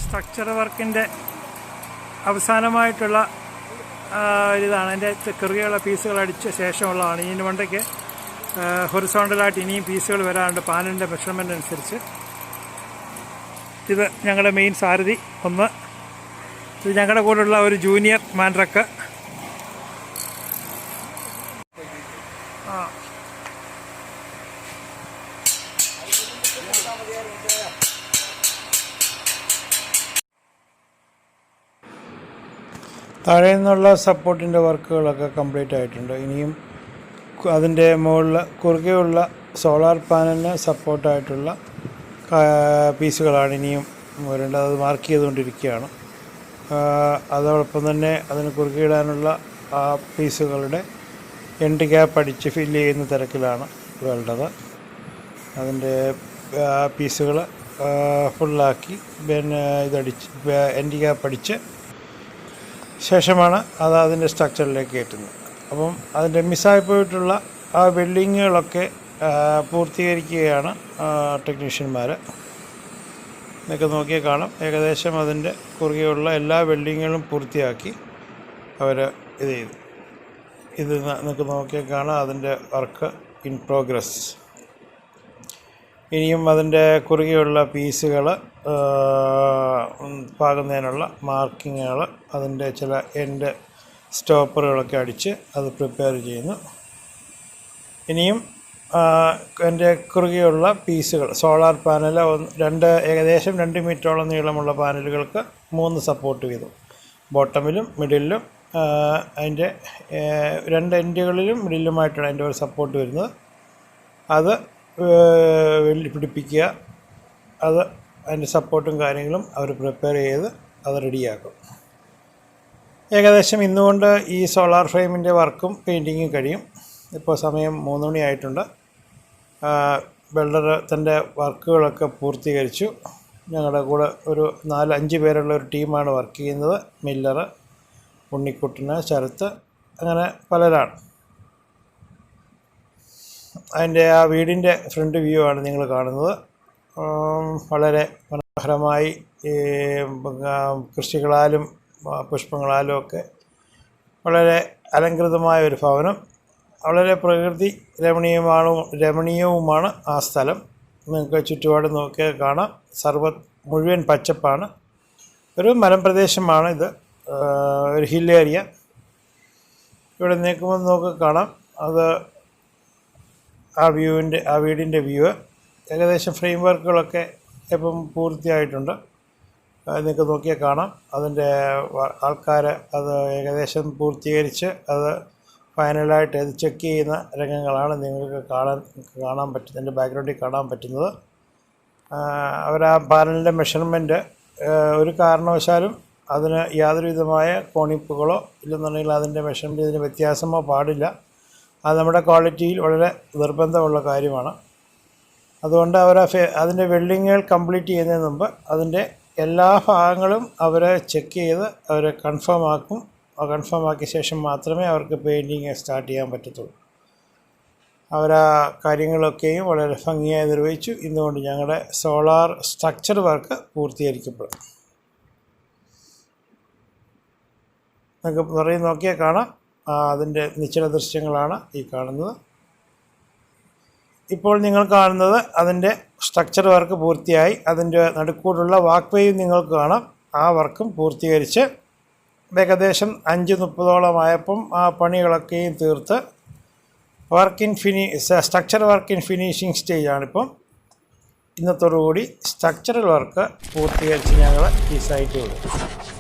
Structure വർക്കിൻ്റെ അവസാനമായിട്ടുള്ള ഇതാണ്. അതിൻ്റെ ചെറിയുള്ള പീസുകൾ അടിച്ച ശേഷമുള്ളതാണ്. ഇതിന് മണ്ടയ്ക്ക് ഹൊറിസോണ്ടലായിട്ട് ഇനിയും പീസുകൾ വരാറുണ്ട് പാനലിൻ്റെ മെഷർമെൻ്റ് അനുസരിച്ച്. ഇത് ഞങ്ങളുടെ മെയിൻ സാരഥി ഒന്ന്. ഇത് ഞങ്ങളുടെ കൂടെയുള്ള ഒരു ജൂനിയർ മാൻട്രക്ക്. താഴെ നിന്നുള്ള സപ്പോർട്ടിൻ്റെ വർക്കുകളൊക്കെ കംപ്ലീറ്റ് ആയിട്ടുണ്ട്. ഇനിയും അതിൻ്റെ മുകളിൽ കുറുകെയുള്ള സോളാർ പാനലിന് സപ്പോർട്ടായിട്ടുള്ള പീസുകളാണ് ഇനിയും വരേണ്ടത്. അത് മാർക്ക് ചെയ്തുകൊണ്ടിരിക്കുകയാണ്. അതോടൊപ്പം തന്നെ അതിന് കുറുകെയിടാനുള്ള ആ പീസുകളുടെ എൻഡ് ഗ്യാപ്പ് അടിച്ച് ഫില്ല് ചെയ്യുന്ന തിരക്കിലാണ് വേണ്ടത്. അതിൻ്റെ പീസുകൾ ഫുള്ളാക്കി പിന്നെ ഇതടിച്ച് എൻഡ് ഗ്യാപ്പ് അടിച്ച് ശേഷമാണ് അത് അതിൻ്റെ സ്ട്രക്ചറിലേക്ക് കയറ്റുന്നത്. അപ്പം അതിൻ്റെ മിസ്സായി പോയിട്ടുള്ള ആ വെൽഡിങ്ങുകളൊക്കെ പൂർത്തീകരിക്കുകയാണ് ടെക്നീഷ്യന്മാർ. നിങ്ങൾക്ക് നോക്കിയാൽ കാണാം, ഏകദേശം അതിൻ്റെ കുറുകെയുള്ള എല്ലാ വെൽഡിങ്ങുകളും പൂർത്തിയാക്കി അവർ ഇത് ചെയ്തു. ഇത് നിങ്ങൾക്ക് നോക്കിയാൽ കാണാം അതിൻ്റെ വർക്ക് ഇൻ പ്രോഗ്രസ്. ഇനിയും അതിൻ്റെ കുറുകെയുള്ള പീസുകൾ പാകുന്നതിനുള്ള മാർക്കിങ്ങുകൾ, അതിൻ്റെ ചില എൻഡ് സ്റ്റോപ്പറുകളൊക്കെ അടിച്ച് അത് പ്രിപ്പയർ ചെയ്യുന്നു. ഇനിയും എൻ്റെ കുറുകെയുള്ള പീസുകൾ സോളാർ പാനൽ ഏകദേശം 2 മീറ്ററോളം നീളമുള്ള പാനലുകൾക്ക് 3 സപ്പോർട്ട് വീതം, ബോട്ടമിലും മിഡിലും അതിൻ്റെ 2 എൻഡുകളിലും മിഡിലുമായിട്ടാണ് അതിൻ്റെ ഒരു സപ്പോർട്ട് വരുന്നത്. അത് പിടിപ്പിക്കുക, അത് അതിൻ്റെ സപ്പോർട്ടും കാര്യങ്ങളും അവർ പ്രിപ്പയർ ചെയ്ത് അത് റെഡിയാക്കും. ഏകദേശം ഇന്നുകൊണ്ട് ഈ സോളാർ ഫ്രെയിമിൻ്റെ വർക്കും പെയിൻറ്റിങ്ങും കഴിയും. ഇപ്പോൾ സമയം 3 മണി ആയിട്ടുണ്ട്. വെൽഡർ തൻ്റെ വർക്കുകളൊക്കെ പൂർത്തീകരിച്ചു. ഞങ്ങളുടെ കൂടെ ഒരു 4-5 പേരുള്ള ഒരു ടീമാണ് വർക്ക് ചെയ്യുന്നത്. മില്ലർ, ഉണ്ണിക്കുട്ടന്, ശരത്ത്, അങ്ങനെ പലരാണ്. അതിൻ്റെ ആ വീടിൻ്റെ ഫ്രണ്ട് വ്യൂ ആണ് നിങ്ങൾ കാണുന്നത്. വളരെ മനോഹരമായി കൃഷികളാലും പുഷ്പങ്ങളാലും ഒക്കെ വളരെ അലങ്കൃതമായ ഒരു ഭവനം. വളരെ പ്രകൃതി രമണീയവുമാണ് ആ സ്ഥലം. നിങ്ങൾക്ക് ചുറ്റുപാട് നോക്കിയാൽ കാണാം, മുഴുവൻ പച്ചപ്പാണ്. ഒരു മലമ്പ്രദേശമാണ് ഇത്, ഒരു ഹിൽ ഏരിയ. ഇവിടെ നിൽക്കുമ്പോൾ നോക്കി കാണാം അത് ആ വീടിൻ്റെ വ്യൂ. ഏകദേശം ഫ്രെയിം വർക്കുകളൊക്കെ ഇപ്പം പൂർത്തിയായിട്ടുണ്ട്. നിങ്ങൾക്ക് നോക്കിയാൽ കാണാം അതിൻ്റെ ആൾക്കാർ അത് ഏകദേശം പൂർത്തീകരിച്ച് അത് ഫൈനലായിട്ട് അത് ചെക്ക് ചെയ്യുന്ന രംഗങ്ങളാണ് നിങ്ങൾക്ക് കാണാൻ പറ്റുന്നത്, എൻ്റെ ബാക്ക്ഗ്രൗണ്ടിൽ കാണാൻ പറ്റുന്നത്. അവർ ആ പാനലിൻ്റെ മെഷർമെൻറ്റ് ഒരു കാരണവശാലും അതിന് യാതൊരു വിധമായ കോണിപ്പുകളോ ഇല്ലെന്നുണ്ടെങ്കിൽ അതിൻ്റെ മെഷർമെൻറ്റിന് വ്യത്യാസമോ പാടില്ല. അത് നമ്മുടെ ക്വാളിറ്റിയിൽ വളരെ നിർബന്ധമുള്ള കാര്യമാണ്. അതുകൊണ്ട് അതിൻ്റെ വെൽഡിങ്ങുകൾ കംപ്ലീറ്റ് ചെയ്യുന്നതിന് മുമ്പ് അതിൻ്റെ എല്ലാ ഭാഗങ്ങളും അവർ ചെക്ക് ചെയ്ത് അവർ കൺഫേമാക്കിയ ശേഷം മാത്രമേ അവർക്ക് പെയിൻറ്റിങ് സ്റ്റാർട്ട് ചെയ്യാൻ പറ്റത്തുള്ളൂ. ആ കാര്യങ്ങളൊക്കെയും വളരെ ഭംഗിയായി നിർവഹിച്ചു. ഇന്നുകൊണ്ട് ഞങ്ങളുടെ സോളാർ സ്ട്രക്ചർ വർക്ക് പൂർത്തീകരിക്കപ്പെടും. നിങ്ങൾക്ക് നോക്കിയാൽ കാണാം അതിൻ്റെ നിശ്ചല ദൃശ്യങ്ങളാണ് ഈ കാണുന്നത്. ഇപ്പോൾ നിങ്ങൾ കാണുന്നത് അതിൻ്റെ സ്ട്രക്ചർ വർക്ക് പൂർത്തിയായി. അതിൻ്റെ നടുക്കൂടുള്ള വാക്ക് വേയും നിങ്ങൾക്ക് കാണാം. ആ വർക്കും പൂർത്തീകരിച്ച് ഏകദേശം 5:30 ആ പണികളൊക്കെയും തീർത്ത് സ്ട്രക്ചർ വർക്ക് ഇൻ ഫിനിഷിങ് സ്റ്റേജാണിപ്പം. ഇന്നത്തോടുകൂടി സ്ട്രക്ചറൽ വർക്ക് പൂർത്തീകരിച്ച് ഞങ്ങൾ ഈ സൈറ്റ് വിടും.